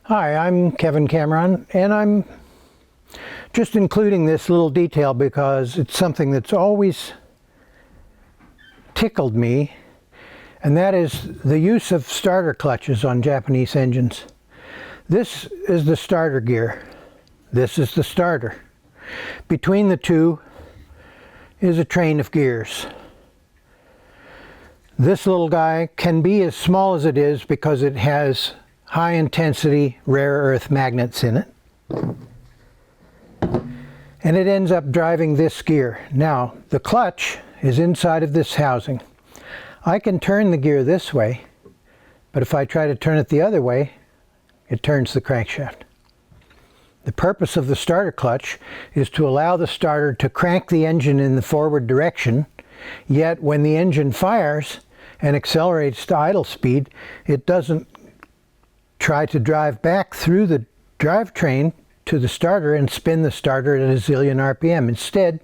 Hi, I'm Kevin Cameron, and I'm just including this little detail because it's something that's always tickled me, and that is the use of starter clutches on Japanese engines. This is the starter gear. This is the starter. Between the two is a train of gears. This little guy can be as small as it is because it has high intensity rare earth magnets in it. And it ends up driving this gear. Now, the clutch is inside of this housing. I can turn the gear this way, but if I try to turn it the other way, it turns the crankshaft. The purpose of the starter clutch is to allow the starter to crank the engine in the forward direction, yet when the engine fires and accelerates to idle speed, it doesn't try to drive back through the drivetrain to the starter and spin the starter at a zillion RPM. Instead,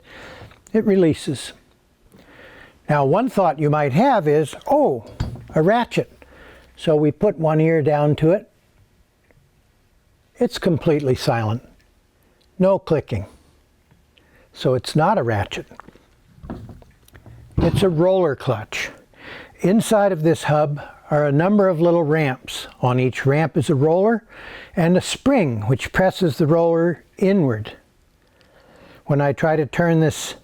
it releases. Now, one thought you might have is, oh, a ratchet. So we put one ear down to it. It's completely silent. No clicking. So it's not a ratchet. It's a roller clutch. Inside of this hub are a number of little ramps. On each ramp is a roller and a spring which presses the roller inward. When I try to turn this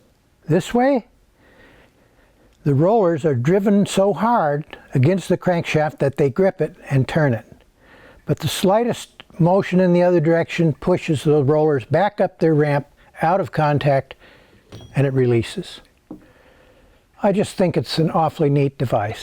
way, the rollers are driven so hard against the crankshaft that they grip it and turn it. But the slightest motion in the other direction pushes the rollers back up their ramp out of contact, and it releases. I just think it's an awfully neat device.